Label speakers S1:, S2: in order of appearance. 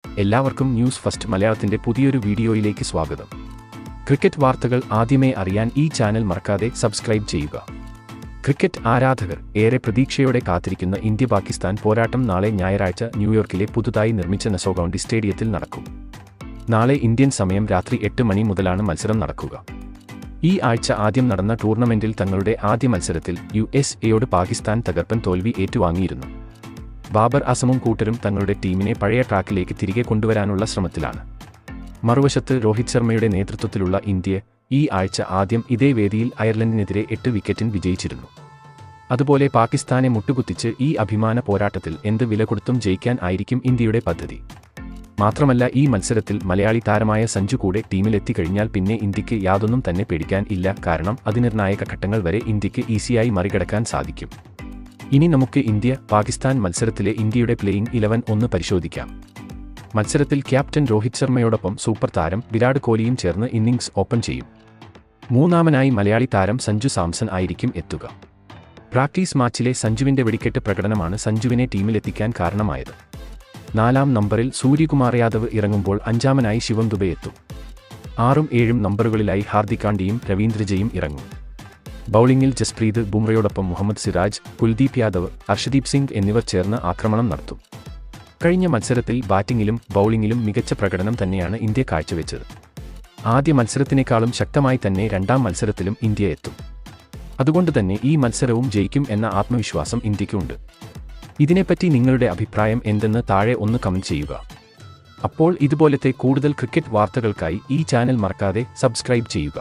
S1: എല്ലാവർക്കും news first മലയാളത്തിന്റെ പുതിയൊരു വീഡിയോയിലേക്ക് സ്വാഗതം. ക്രിക്കറ്റ് വാർത്തകൾ ആദ്യമേ അറിയാൻ ഈ ചാനൽ മറക്കാതെ സബ്സ്ക്രൈബ് ചെയ്യുക. ക്രിക്കറ്റ് ആരാധകർ ഏറെ പ്രതീക്ഷയോടെ കാത്തിരിക്കുന്ന ഇന്ത്യ-പാകിസ്ഥാൻ പോരാട്ടം നാളെ ഞായറാഴ്ച ന്യൂയോർക്കിലെ പുതുതായി നിർമ്മിച്ച നാസോ കൗണ്ടി സ്റ്റേഡിയത്തിൽ നടക്കും. നാളെ ഇന്ത്യൻ സമയം രാത്രി 8 മണി മുതലാണ് മത്സരം നടക്കുക. ഈ ആഴ്ച ആദ്യം നടന്ന ടൂർണമെന്റിൽ തങ്ങളുടെ ആദ്യ മത്സരത്തിൽ USA പാകിസ്ഥാൻ തകർപ്പൻ തോൽവി ഏറ്റുവാങ്ങിയിരുന്നു. ബാബർ അസമും കൂട്ടരും തങ്ങളുടെ ടീമിനെ പഴയ ട്രാക്കിലേക്ക് തിരികെ കൊണ്ടുവരാനുള്ള ശ്രമത്തിലാണ്. മറുവശത്ത് രോഹിത് ശർമ്മയുടെ നേതൃത്വത്തിലുള്ള ഇന്ത്യ ഈ ആഴ്ച ആദ്യം ഇതേ വേദിയിൽ അയർലൻഡിനെതിരെ 8 വിക്കറ്റിന് വിജയിച്ചിരുന്നു. അതുപോലെ പാകിസ്ഥാനെ മുട്ടുകുത്തിച്ച് ഈ അഭിമാന പോരാട്ടത്തിൽ എന്ത് വില കൊടുത്തും ജയിക്കാൻ ആയിരിക്കും ഇന്ത്യയുടെ പദ്ധതി. മാത്രമല്ല, ഈ മത്സരത്തിൽ മലയാളി താരമായ സഞ്ജു കൂടെ ടീമിലെത്തിക്കഴിഞ്ഞാൽ പിന്നെ ഇന്ത്യക്ക് യാതൊന്നും തന്നെ പേടിക്കാൻ ഇല്ല. കാരണം അതിനിർണായക ഘട്ടങ്ങൾ വരെ ഇന്ത്യക്ക് ഈസിയായി മറികടക്കാൻ സാധിക്കും. ഇനി നമുക്ക് ഇന്ത്യ-പാകിസ്ഥാൻ മത്സരത്തിലെ ഇന്ത്യയുടെ പ്ലേയിങ് 11 ഒന്ന് പരിശോധിക്കാം. മത്സരത്തിൽ ക്യാപ്റ്റൻ രോഹിത് ശർമ്മയോടൊപ്പം സൂപ്പർ താരം വിരാട് കോഹ്ലിയും ചേർന്ന് ഇന്നിംഗ്സ് ഓപ്പൺ ചെയ്യും. മൂന്നാമനായി മലയാളി താരം സഞ്ജു സാംസൺ ആയിരിക്കും എത്തുക. പ്രാക്ടീസ് മാച്ചിലെ സഞ്ജുവിന്റെ വെടിക്കെട്ട് പ്രകടനമാണ് സഞ്ജുവിനെ ടീമിലെത്തിക്കാൻ കാരണമായത്. 4-ാം നമ്പറിൽ സൂര്യകുമാർ യാദവ് ഇറങ്ങുമ്പോൾ 5-ാമനായി ശിവം ദുബെ എത്തും. 6ഉം 7ഉം നമ്പറുകളിലായി ഹാർദിക് പാണ്ഡ്യയും രവീന്ദ്ര ജയും ഇറങ്ങും. ബൗളിംഗിൽ ജസ്പ്രീത് ബുംറയോടൊപ്പം മുഹമ്മദ് സിറാജ്, കുൽദീപ് യാദവ്, ഹർഷദീപ് സിംഗ് എന്നിവർ ചേർന്ന് ആക്രമണം നടത്തും. കഴിഞ്ഞ മത്സരത്തിൽ ബാറ്റിംഗിലും ബൗളിംഗിലും മികച്ച പ്രകടനം തന്നെയാണ് ഇന്ത്യ കാഴ്ചവെച്ചത്. ആദ്യ മത്സരത്തിനേക്കാളും ശക്തമായി തന്നെ 2-ാം മത്സരത്തിലും ഇന്ത്യ എത്തും. അതുകൊണ്ട് തന്നെ ഈ മത്സരവും ജയിക്കും എന്ന ആത്മവിശ്വാസം ഇന്ത്യക്കുണ്ട്. ഇതിനെപ്പറ്റി നിങ്ങളുടെ അഭിപ്രായം എന്തെന്ന് താഴെ ഒന്ന് കമന്റ് ചെയ്യുക. അപ്പോൾ ഇതുപോലത്തെ കൂടുതൽ ക്രിക്കറ്റ് വാർത്തകൾക്കായി ഈ ചാനൽ മറക്കാതെ സബ്സ്ക്രൈബ് ചെയ്യുക.